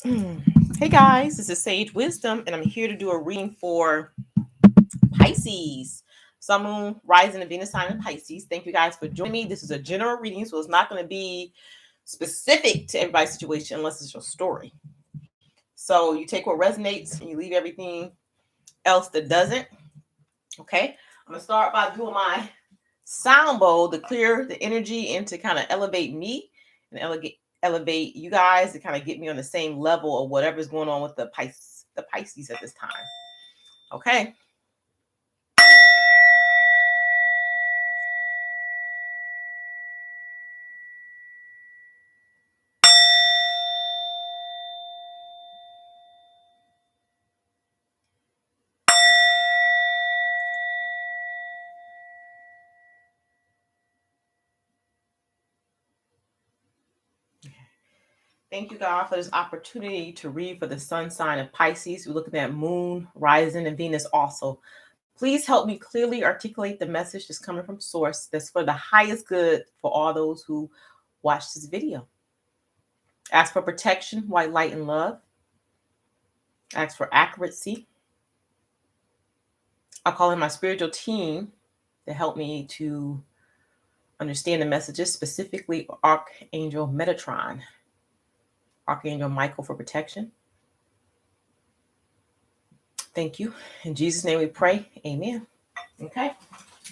Hey guys, this is Sage Wisdom, and I'm here to do a reading for Pisces. Sun, Moon, Rising, and Venus sign in Pisces. Thank you guys for joining me. This is a general reading, so it's not going to be specific to everybody's situation unless it's your story. So you take what resonates and you leave everything else that doesn't. Okay, I'm going to start by doing my sound bowl to clear the energy and to kind of elevate me and elevate you guys to kind of get me on the same level of whatever's going on with the Pisces at this time. Okay. Thank you, God, for this opportunity to read for the sun sign of Pisces. We're looking at Moon, Rising, and Venus also. Please help me clearly articulate the message that's coming from Source that's for the highest good for all those who watch this video. Ask for protection, white light, and love. Ask for accuracy. I'll call in my spiritual team to help me to understand the messages, specifically Archangel Metatron, Archangel Michael for protection. Thank you. In Jesus' name we pray. Amen. Okay.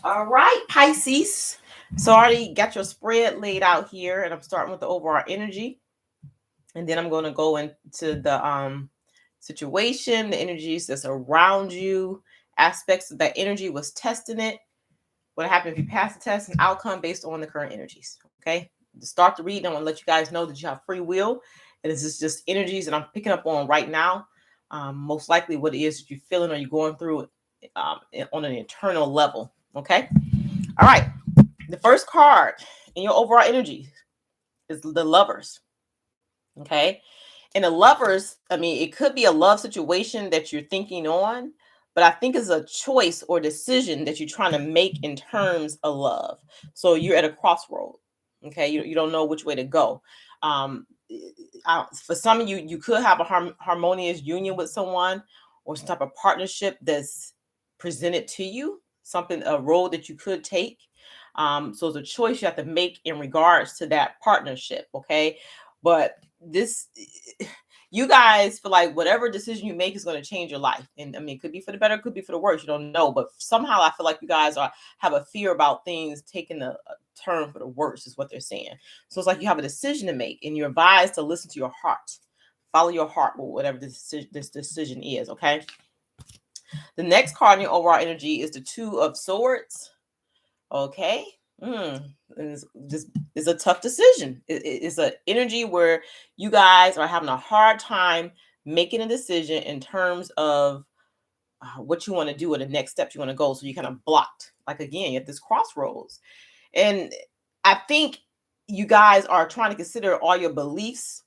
All right, Pisces. So I already got your spread laid out here, and I'm starting with the overall energy. And then I'm going to go into the situation, the energies that's around you, aspects of that energy, was testing it. What happened if you pass the test, and outcome based on the current energies. Okay. To start the reading, I want to let you guys know that you have free will. And this is just energies that I'm picking up on right now. Most likely what it is that you're feeling or you're going through on an internal level. Okay. All right. The first card in your overall energy is the Lovers. Okay. And the Lovers, I mean, it could be a love situation that you're thinking on, but I think it's a choice or decision that you're trying to make in terms of love. So you're at a crossroad. Okay. You don't know which way to go. For some of you, you could have a harmonious union with someone or some type of partnership that's presented to you, a road that you could take. So it's a choice you have to make in regards to that partnership. Okay. But you guys feel like whatever decision you make is going to change your life. And I mean, it could be for the better, it could be for the worse. You don't know. But somehow I feel like you guys have a fear about things taking a turn for the worse, is what they're saying. So it's like you have a decision to make, and you're advised to listen to your heart. Follow your heart with whatever this decision is. Okay. The next card in your overall energy is the Two of Swords. Okay. It's a tough decision. It's an energy where you guys are having a hard time making a decision in terms of what you want to do or the next steps you want to go. So you're kind of blocked. Like, again, you're at this crossroads. And I think you guys are trying to consider all your beliefs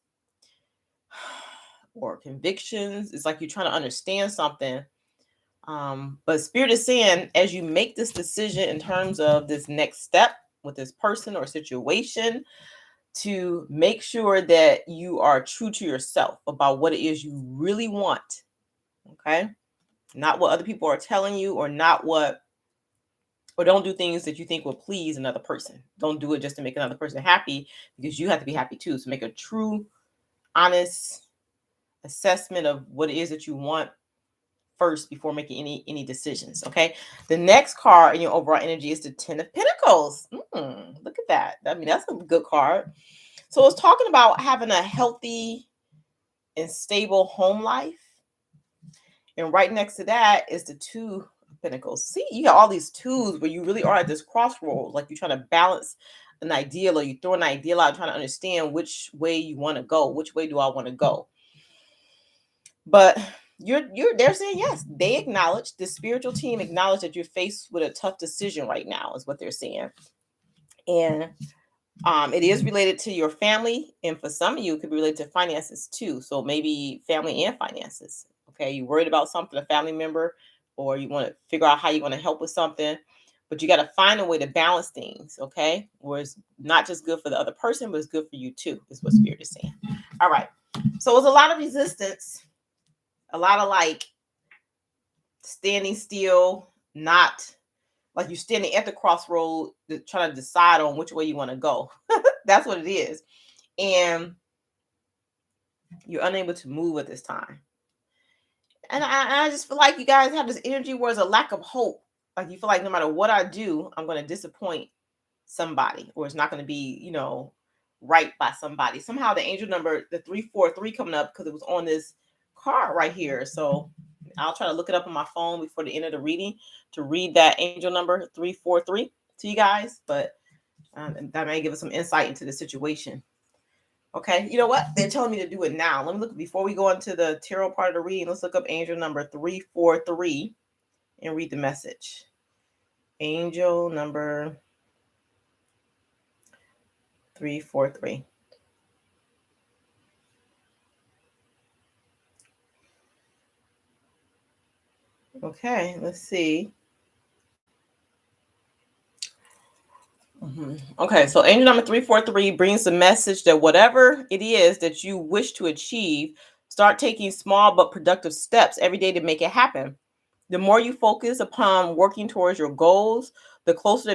or convictions. It's like you're trying to understand something. But Spirit is saying, as you make this decision in terms of this next step with this person or situation, to make sure that you are true to yourself about what it is you really want. Okay. Not what other people are telling you, or don't do things that you think will please another person. Don't do it just to make another person happy, because you have to be happy too. So make a true, honest assessment of what it is that you want first before making any decisions. Okay. The next card in your overall energy is the Ten of Pentacles. Look at that. I mean, that's a good card. So it's talking about having a healthy and stable home life. And right next to that is the Two of Pentacles. See, you got all these twos where you really are at this crossroads. Like you're trying to balance an ideal, or you throw an ideal out, trying to understand which way you want to go. Which way do I want to go? But they're saying yes. They acknowledge, the spiritual team acknowledge that you're faced with a tough decision right now, is what they're saying. And it is related to your family, and for some of you, it could be related to finances too. So maybe family and finances. Okay, you're worried about something, a family member, or you want to figure out how you're going to help with something, but you got to find a way to balance things. Okay, where it's not just good for the other person, but it's good for you too, is what Spirit is saying. All right. So it's a lot of resistance, a lot of like standing still, not like you're standing at the crossroad trying to decide on which way you want to go. That's what it is. And you're unable to move at this time. And I just feel like you guys have this energy where there's a lack of hope. Like you feel like no matter what I do, I'm going to disappoint somebody, or it's not going to be, right by somebody. Somehow the angel number, the 343 coming up because it was on this card right here. So I'll try to look it up on my phone before the end of the reading to read that angel number 343 to you guys. But that may give us some insight into the situation. Okay, you know what? They're telling me to do it now. Let me look before we go into the tarot part of the reading. Let's look up angel number 343 and read the message. Angel number 343. Okay, let's see. Okay, so angel number 343 brings the message that whatever it is that you wish to achieve, start taking small but productive steps every day to make it happen. The more you focus upon working towards your goals, the closer they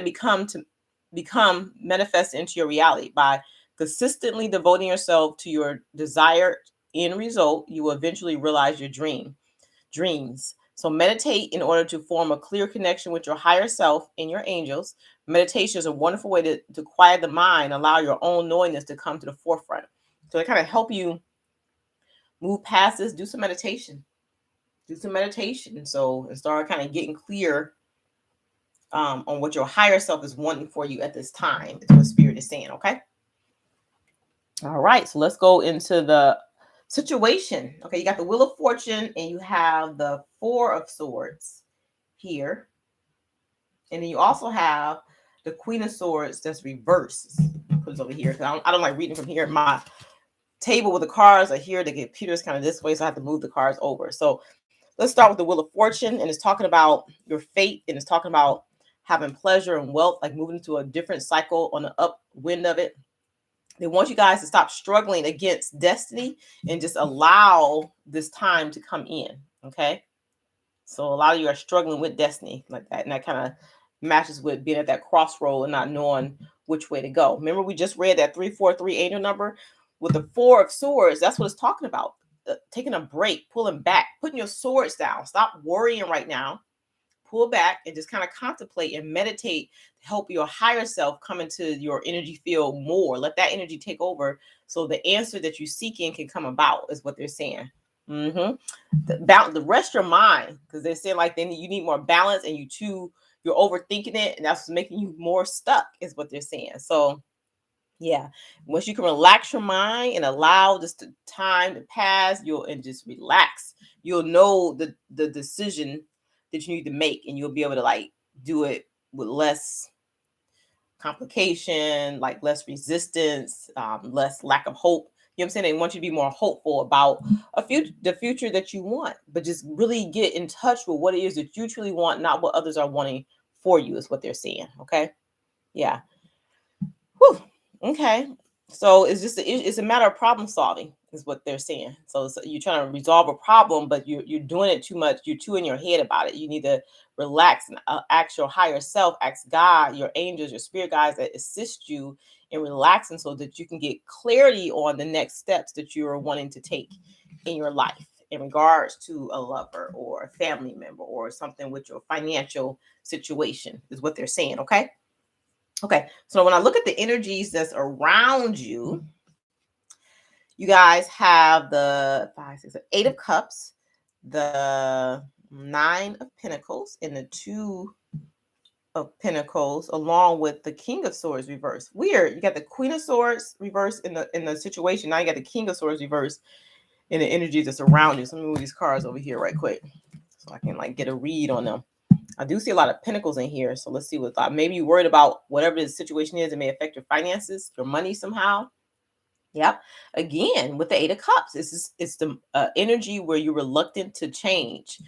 become manifest into your reality. By consistently devoting yourself to your desired end result, you will eventually realize your dreams. So meditate in order to form a clear connection with your higher self and your angels. Meditation is a wonderful way to quiet the mind, allow your own knowingness to come to the forefront. So it kind of help you move past this, do some meditation. So and start kind of getting clear on what your higher self is wanting for you at this time. It's what spirit is saying, okay? All right, so let's go into the situation. Okay, you got the Wheel of Fortune and you have the Four of Swords here. And then you also have the Queen of Swords that's reversed. Put it over here because I don't like reading from here. My table with the cards are here. The computer is kind of this way, so I have to move the cards over. So let's start with the Wheel of Fortune, and it's talking about your fate, and it's talking about having pleasure and wealth, like moving into a different cycle on the upwind of it. They want you guys to stop struggling against destiny and just allow this time to come in. Okay. So a lot of you are struggling with destiny like that. And that kind of matches with being at that crossroad and not knowing which way to go. Remember, we just read that 343 angel number with the Four of Swords. That's what it's talking about. Taking a break, pulling back, putting your swords down. Stop worrying right now. Pull back and just kind of contemplate and meditate to help your higher self come into your energy field more. Let that energy take over so the answer that you're seeking can come about, is what they're saying. The rest your mind, because they're saying like you need more balance, and you're overthinking it, and that's making you more stuck, is what they're saying. So yeah, once you can relax your mind and allow this time to pass, and just relax, you'll know the decision that you need to make, and you'll be able to like do it with less complication, like less resistance, less lack of hope. You know what I'm saying? They want you to be more hopeful about the future that you want, but just really get in touch with what it is that you truly want, not what others are wanting for you, is what they're saying. Okay. Yeah. Whew. Okay. So it's a matter of problem solving, is what they're saying. So you're trying to resolve a problem, but you're doing it too much. You're too in your head about it. You need to relax and ask your higher self, ask God, your angels, your spirit guides that assist you in relaxing, so that you can get clarity on the next steps that you are wanting to take in your life in regards to a lover or a family member or something with your financial situation, is what they're saying. Okay. Okay, so when I look at the energies that's around you, you guys have the 8 of Cups, the 9 of Pentacles, and the 2 of Pentacles, along with the King of Swords reversed. Weird. You got the Queen of Swords reversed in the situation. Now you got the King of Swords reversed in the energy that's around you. So let me move these cards over here right quick so I can like get a read on them. I do see a lot of pentacles in here. So let's see what thought. Maybe you're worried about whatever the situation is. It may affect your finances, your money somehow. Yep. Again, with the 8 of Cups, it's the energy where you're reluctant to change.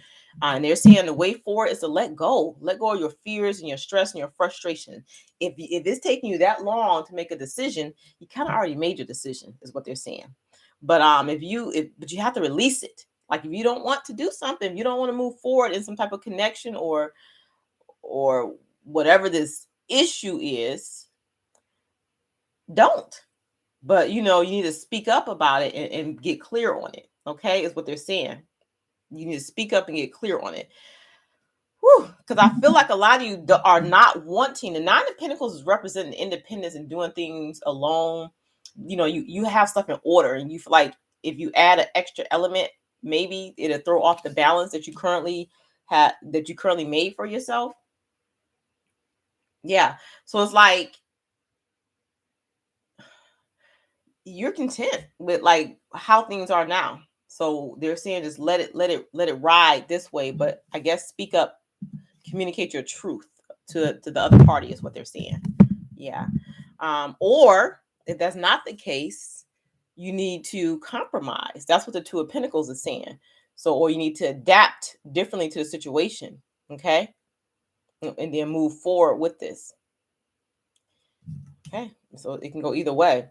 And they're saying the way forward is to let go of your fears and your stress and your frustration. If it's taking you that long to make a decision, you kind of already made your decision, is what they're saying. But but you have to release it. Like if you don't want to do something, if you don't want to move forward in some type of connection or whatever this issue is, don't. But you need to speak up about it and get clear on it. Okay, is what they're saying. You need to speak up and get clear on it. Because I feel like a lot of you are not wanting. The Nine of Pentacles is representing independence and doing things alone. You have stuff in order, and you feel like if you add an extra element, maybe it'll throw off the balance that you currently made for yourself. Yeah. So it's like you're content with like how things are now. So they're saying just let it ride this way. But I guess speak up, communicate your truth to the other party is what they're saying. Yeah. Or if that's not the case, you need to compromise. That's what the Two of Pentacles is saying. So, or you need to adapt differently to the situation. Okay. And then move forward with this. Okay. So it can go either way.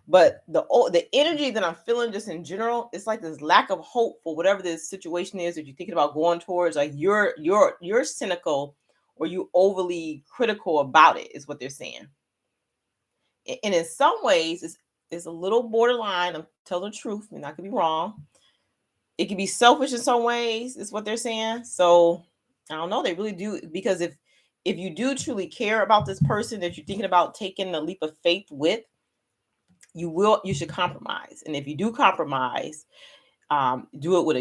But the energy that I'm feeling just in general, it's like this lack of hope for whatever this situation is that you're thinking about going towards. Like you're cynical or you overly critical about it is what they're saying. And in some ways, it's a little borderline. I'm telling the truth, and I could be wrong. It can be selfish in some ways, is what they're saying. So I don't know. They really do, because if you do truly care about this person that you're thinking about taking a leap of faith with, you should compromise. And if you do compromise, do it with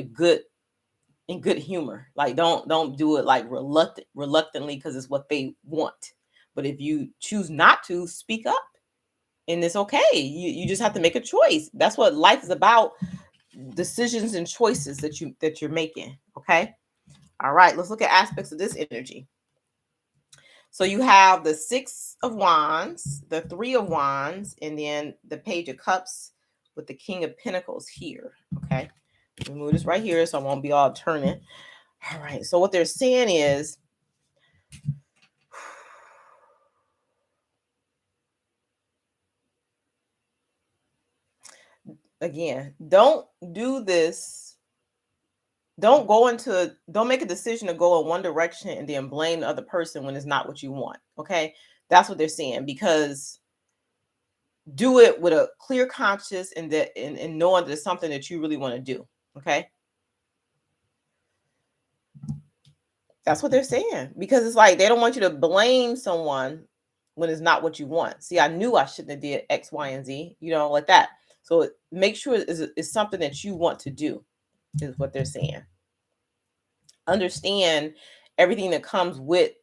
in good humor. Like don't do it like reluctantly because it's what they want. But if you choose not to, speak up. And it's okay. You just have to make a choice. That's what life is about. Decisions and choices that you're making. Okay. All right. Let's look at aspects of this energy. So you have the Six of Wands, the Three of Wands, and then the Page of Cups with the King of Pentacles here. Okay. Let me move this right here so I won't be all turning. All right. So what they're saying is, again, don't do this. Don't make a decision to go in one direction and then blame the other person when it's not what you want. Okay. That's what they're saying, because do it with a clear conscience and knowing that it's something that you really want to do. Okay. That's what they're saying, because it's like they don't want you to blame someone when it's not what you want. See, I knew I shouldn't have did X, Y, and Z, like that. So make sure it's something that you want to do, is what they're saying. Understand everything that comes with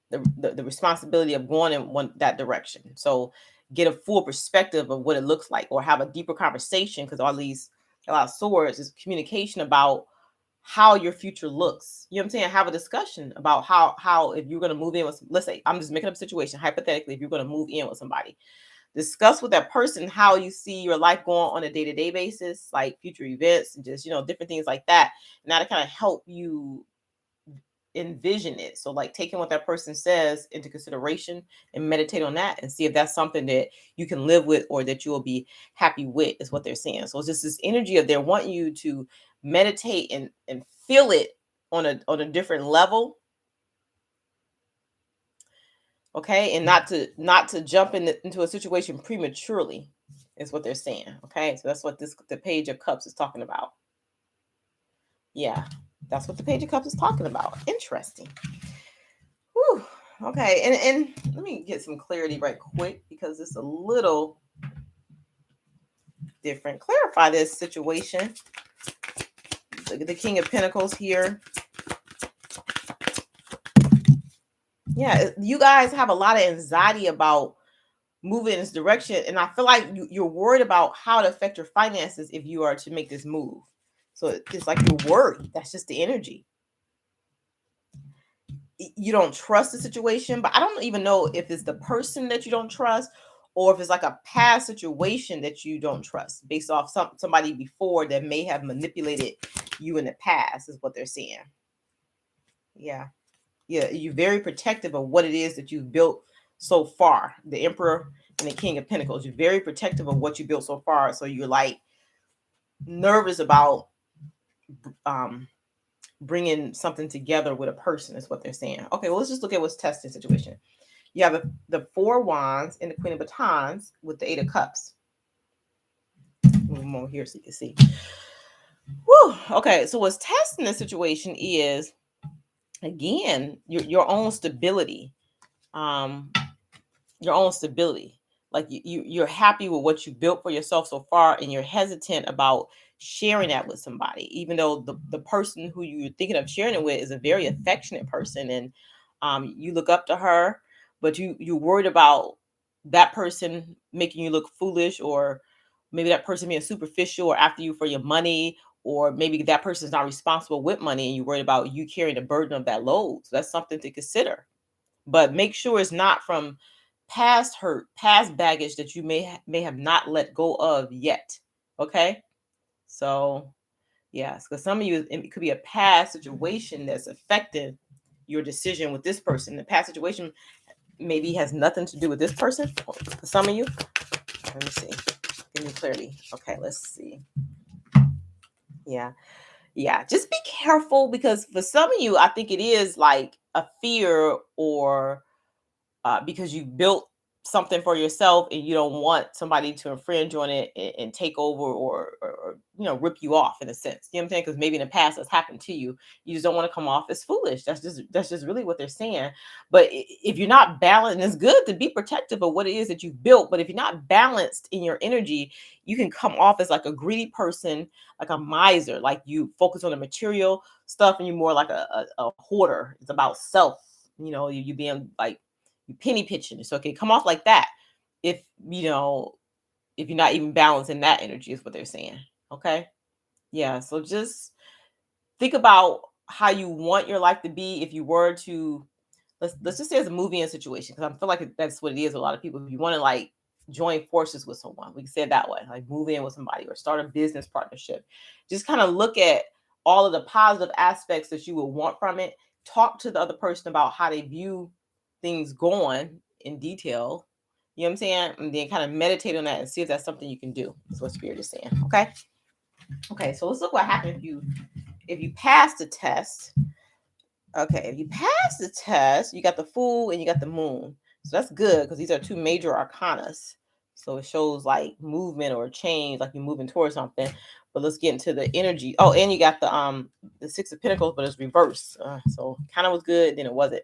the responsibility of going in that direction. So get a full perspective of what it looks like, or have a deeper conversation, because all these a lot of swords is communication about how your future looks. You know what I'm saying? Have a discussion about how if you're going to move in with, let's say, I'm just making up a situation hypothetically, if you're going to move in with somebody, discuss with that person how you see your life going on a day-to-day basis, like future events and just different things like that, and that'll kind of help you envision it. So like taking what that person says into consideration and meditate on that and see if that's something that you can live with or that you will be happy with, is what they're saying. So it's just this energy of they want you to meditate and feel it on a different level. Okay. And not to jump into a situation prematurely, is what they're saying. Okay. So that's what the Page of Cups is talking about. Yeah. That's what the Page of Cups is talking about. Interesting. Whew. Okay, and let me get some clarity right quick, because it's a little different. Clarify this situation. The King of Pentacles here. Yeah, you guys have a lot of anxiety about moving in this direction, and I feel like you're worried about how to affect your finances if you are to make this move. So it's like you're worried. That's just the energy. You don't trust the situation, but I don't even know if it's the person that you don't trust, or if it's like a past situation that you don't trust based off somebody before that may have manipulated you in the past, is what they're saying. Yeah. You're very protective of what it is that you've built so far. The Emperor and the King of Pentacles, you're very protective of what you built so far. So you're like, nervous about bringing something together with a person is what they're saying. Okay, well, let's just look at what's testing situation. You have the Four Wands and the Queen of Batons with the Eight of Cups. Move more here so you can see. Whew. Okay, so what's testing the situation is, again, your own stability. Your own stability. Like you're happy with what you built for yourself so far, and you're hesitant about sharing that with somebody, even though the person who you're thinking of sharing it with is a very affectionate person, and you look up to her, but you're worried about that person making you look foolish, or maybe that person being superficial or after you for your money, or maybe that person's not responsible with money and you're worried about you carrying the burden of that load. So that's something to consider, but make sure it's not from past hurt, past baggage that you may have not let go of yet. Okay, so yes, because some of you, it could be a past situation that's affected your decision with this person. The past situation maybe has nothing to do with this person. For some of you, let me see. Give me clarity. Okay, let's see. Yeah, just be careful, because for some of you, I think it is like a fear, or because you built something for yourself and you don't want somebody to infringe on it and take over, or rip you off in a sense. You know what I'm saying? Because maybe in the past that's happened to you. You just don't want to come off as foolish. That's just really what they're saying. But if you're not balanced, and it's good to be protective of what it is that you've built. But if you're not balanced in your energy, you can come off as like a greedy person, like a miser, like you focus on the material stuff, and you're more like a hoarder. It's about self. You being like, you penny pitching. So it can come off like that if if you're not even balancing that energy, is what they're saying. Okay. Yeah. So just think about how you want your life to be if you were to, let's just say it's a movie and situation, because I feel like that's what it is with a lot of people. If you want to like join forces with someone, we can say it that way, like move in with somebody or start a business partnership. Just kind of look at all of the positive aspects that you would want from it. Talk to the other person about how they view things going in detail. You know what I'm saying? And then kind of meditate on that and see if that's something you can do. That's what Spirit is saying. Okay. Okay. So let's look what happened if you pass the test. Okay, if you pass the test, you got the Fool and you got the Moon. So that's good, because these are two major arcanas. So it shows like movement or change, like you're moving towards something. But let's get into the energy. Oh, and you got the Six of Pentacles, but it's reversed. So kind of was good, then it wasn't.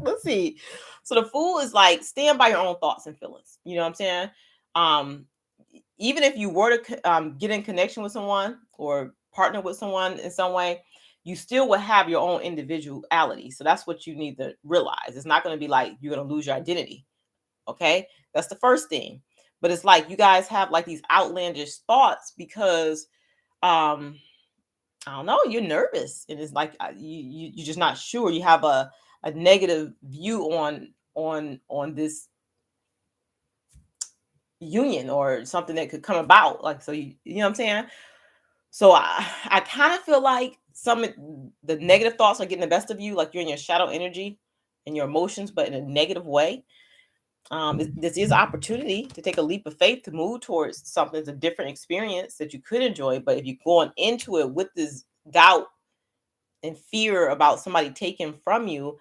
Let's see. So the Fool is like, stand by your own thoughts and feelings. You know what I'm saying? Um, Even if you were to get in connection with someone or partner with someone in some way, you still will have your own individuality. So that's what you need to realize. It's not going to be like you're going to lose your identity. Okay. That's the first thing. But it's like you guys have like these outlandish thoughts because, I don't know, you're nervous. And it's like you're just not sure. You have a negative view on this union or something that could come about. Like, so you know what I'm saying? So I kind of feel like the negative thoughts are getting the best of you, like you're in your shadow energy and your emotions, but in a negative way. This is opportunity to take a leap of faith to move towards something, that's a different experience that you could enjoy. But if you're going into it with this doubt and fear about somebody taking from you,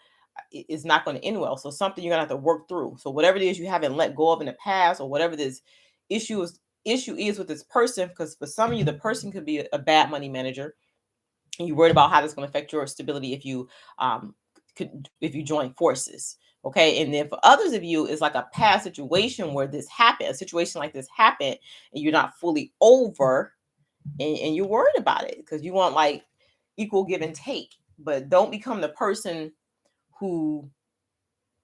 it's not going to end well. So something you're gonna have to work through. So whatever it is you haven't let go of in the past, or whatever this issue is with this person, because for some of you, the person could be a bad money manager, and you're worried about how that's going to affect your stability if you join forces. Okay. And then for others of you, it's like a past situation where this happened, a situation like this happened, and you're not fully over, and you're worried about it because you want like equal give and take. But don't become the person who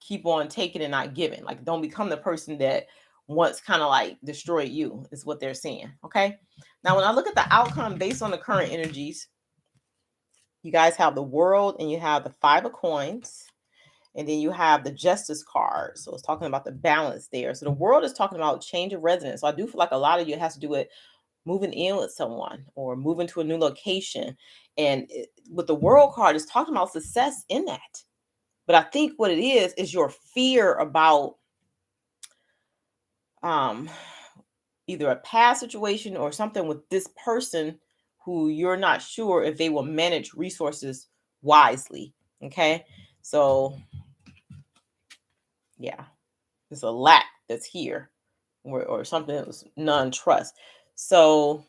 keep on taking and not giving. Like, don't become the person that once kind of like destroyed you, is what they're saying. Okay. Now, when I look at the outcome based on the current energies, you guys have the World and you have the Five of Coins, and then you have the Justice card. So it's talking about the balance there. So the World is talking about change of residence. So I do feel like a lot of you has to do with moving in with someone or moving to a new location. And with the World card, it's talking about success in that. But I think what it is your fear about either a past situation or something with this person who you're not sure if they will manage resources wisely. Okay. So, yeah, there's a lack that's here, or something that was non-trust. So,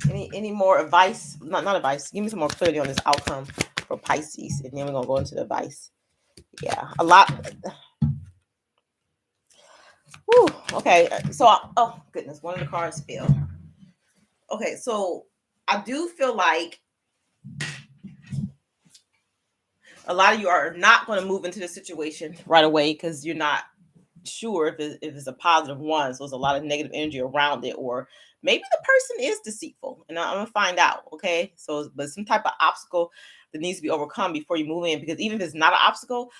any more advice? Not advice. Give me some more clarity on this outcome for Pisces, and then we're gonna go into the advice. Yeah, a lot. Whew, okay, so oh goodness, one of the cards fell. Okay, so I do feel like a lot of you are not going to move into the situation right away because you're not sure if it's a positive one. So there's a lot of negative energy around it, or maybe the person is deceitful, and I'm gonna find out. Okay, so but some type of obstacle that needs to be overcome before you move in, because even if it's not an obstacle,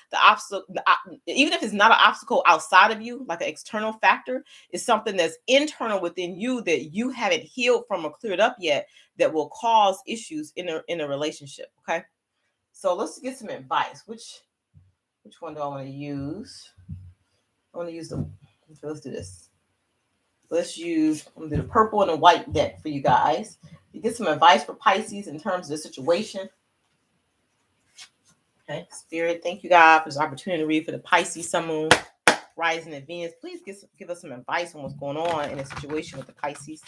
even if it's not an obstacle outside of you, like an external factor, is something that's internal within you that you haven't healed from or cleared up yet, that will cause issues in a relationship. Okay, so let's get some advice. Which one do I want to use? I want to use the. Okay, let's do this. Let's use. I'm gonna do the purple and the white deck for you guys. You get some advice for Pisces in terms of the situation. Okay, Spirit, thank you, God, for this opportunity to read for the Pisces, Sun, Moon, Rising, and Venus. Please give us some advice on what's going on in the situation with the Pisces.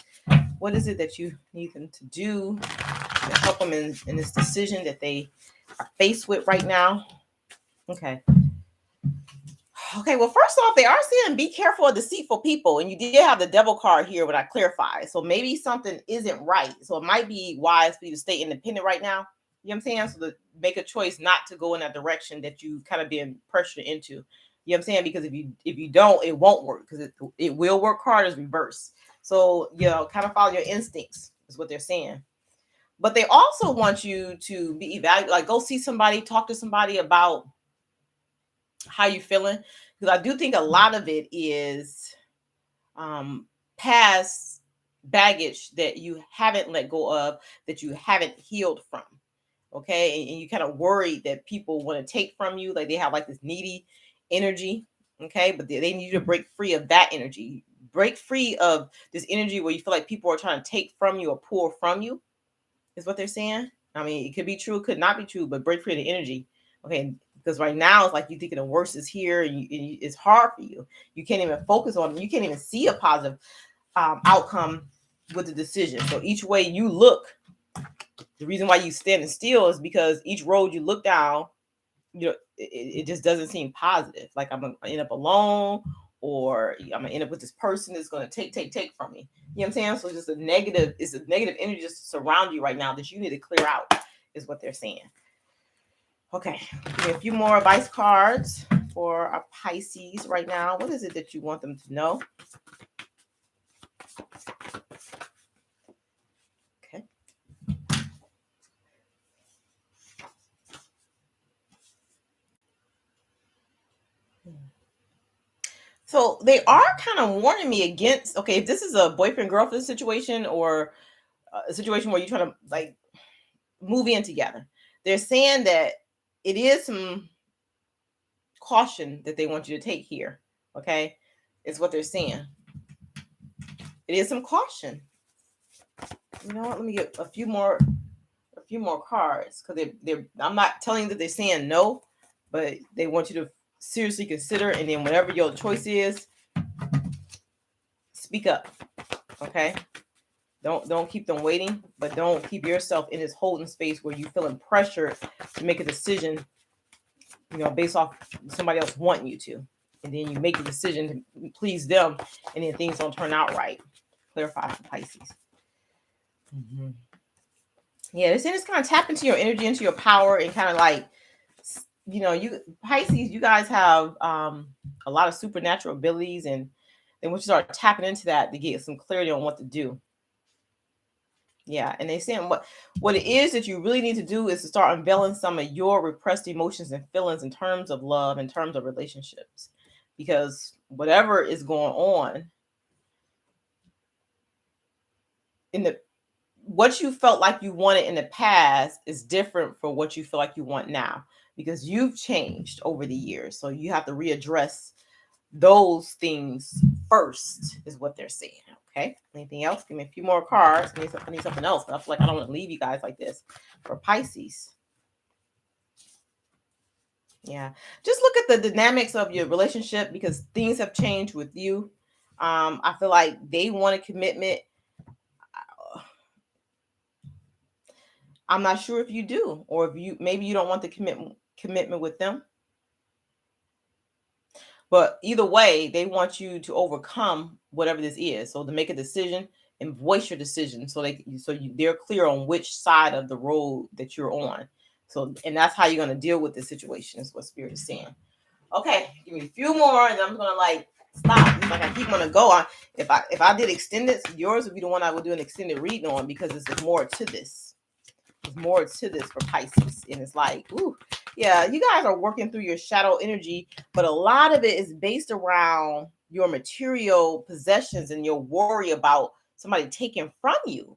What is it that you need them to do to help them in this decision that they are faced with right now? Okay. Okay, well, first off, they are saying be careful of deceitful people. And you did have the devil card here, but I clarify. So maybe something isn't right. So it might be wise for you to stay independent right now. You know what I'm saying? So to make a choice not to go in that direction that you kind of being pressured into. You know what I'm saying? Because if you don't, it won't work, because it will work hard as reverse. So, kind of follow your instincts is what they're saying. But they also want you to be evaluated, like go see somebody, talk to somebody about how you feeling, because I do think a lot of it is past baggage that you haven't let go of, that you haven't healed from. Okay, and you kind of worried that people want to take from you, like they have like this needy energy. Okay, but they need you to break free of that energy, break free of this energy where you feel like people are trying to take from you or pull from you, is what they're saying. I mean, it could be true, it could not be true, but break free of the energy. Okay, because right now it's like you thinking the worst is here, and it's hard for you. You can't even focus on it. You can't even see a positive outcome with the decision. So each way you look, the reason why you standing still is because each road you look down, it just doesn't seem positive. Like I'm gonna end up alone, or I'm gonna end up with this person that's gonna take from me. You know what I'm saying? So it's a negative energy just surround you right now that you need to clear out, is what they're saying. Okay, give me a few more advice cards for our Pisces right now. What is it that you want them to know? Okay. So they are kind of warning me against, okay, if this is a boyfriend-girlfriend situation, or a situation where you're trying to like move in together, they're saying that it is some caution that they want you to take here. Okay, is what they're saying. It is some caution. You know what? Let me get a few more cards, because they're I'm not telling you that they're saying no, but they want you to seriously consider, and then whatever your choice is, speak up. Okay, don't keep them waiting, but don't keep yourself in this holding space where you feeling pressured to make a decision, based off somebody else wanting you to, and then you make the decision to please them, and then things don't turn out right. Clarify for Pisces. Mm-hmm. Yeah, this is kind of tap into your energy, into your power, and kind of like, you Pisces, you guys have a lot of supernatural abilities, and then once you start tapping into that, to get some clarity on what to do. Yeah, and they're saying what it is that you really need to do is to start unveiling some of your repressed emotions and feelings in terms of love, in terms of relationships, because whatever is going on what you felt like you wanted in the past is different from what you feel like you want now, because you've changed over the years. So you have to readdress those things first, is what they're saying. Okay. Anything else? Give me a few more cards. I need something else. I feel like I don't want to leave you guys like this. For Pisces. Yeah. Just look at the dynamics of your relationship, because things have changed with you. I feel like they want a commitment. I'm not sure if you do, or if you maybe you don't want the commitment with them. But either way, they want you to overcome whatever this is. So to make a decision and voice your decision, so they're clear on which side of the road that you're on. So, and that's how you're going to deal with the situation, is what Spirit is saying. Okay, give me a few more, and I'm gonna like stop. It's like I keep on to go on. If I did extended, yours would be the one I would do an extended reading on, because there's more to this. There's more to this for Pisces, and it's like, ooh, yeah, you guys are working through your shadow energy, but a lot of it is based around your material possessions and your worry about somebody taking from you.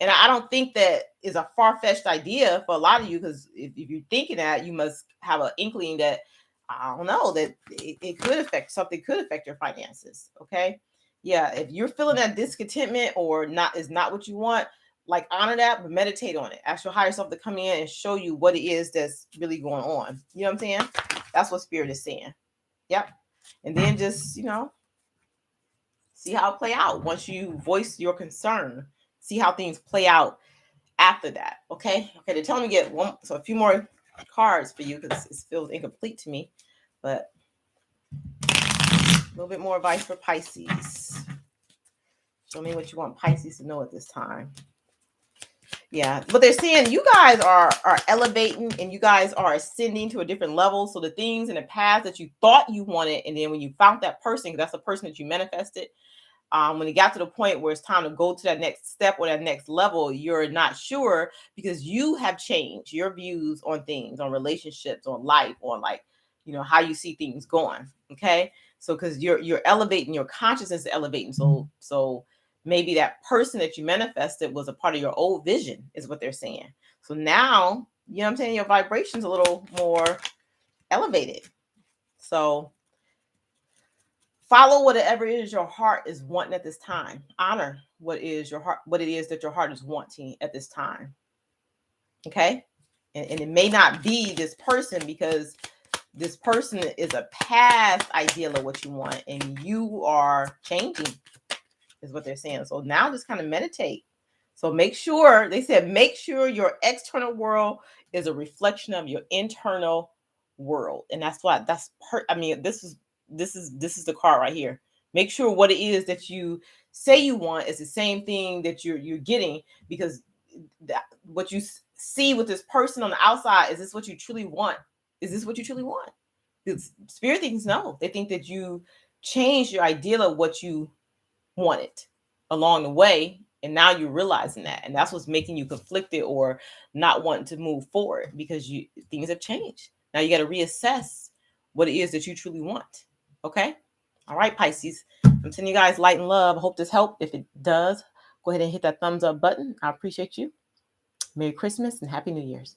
And I don't think that is a far-fetched idea for a lot of you, because if you're thinking that, you must have an inkling that, I don't know, that it could affect something, could affect your finances. Okay. Yeah. If you're feeling that discontentment or not is not what you want, like honor that, but meditate on it. Ask your higher self to come in and show you what it is that's really going on. You know what I'm saying? That's what Spirit is saying. Yep. And then just, see how it play out once you voice your concern. See how things play out after that. Okay. They're telling me to get a few more cards for you, because it feels incomplete to me. But a little bit more advice for Pisces. Show me what you want Pisces to know at this time. Yeah, but they're saying you guys are elevating, and you guys are ascending to a different level. So the things in the past that you thought you wanted, and then when you found that person, because that's the person that you manifested, when it got to the point where it's time to go to that next step or that next level, you're not sure, because you have changed your views on things, on relationships, on life, on like, how you see things going. Okay. So, cause you're elevating, your consciousness is elevating. So maybe that person that you manifested was a part of your old vision, is what they're saying. So now, you know what I'm saying? Your vibration's a little more elevated. So follow whatever it is your heart is wanting at this time. Honor what it is that your heart is wanting at this time. Okay. And it may not be this person, because this person is a past ideal of what you want, and you are changing, is what they're saying. So now just kind of meditate. So make sure your external world is a reflection of your internal world. And that's why this is the card right here. Make sure what it is that you say you want is the same thing that you're getting, because what you see with this person on the outside, is this what you truly want? Is this what you truly want? Because Spirit things no. They think that you changed your ideal of what you wanted along the way, and now you're realizing that, and that's what's making you conflicted or not wanting to move forward, because things have changed. Now you got to reassess what it is that you truly want. Okay. All right, Pisces, I'm sending you guys light and love. I hope this helped. If it does, go ahead and hit that thumbs up button. I appreciate you. Merry Christmas and Happy New Year's.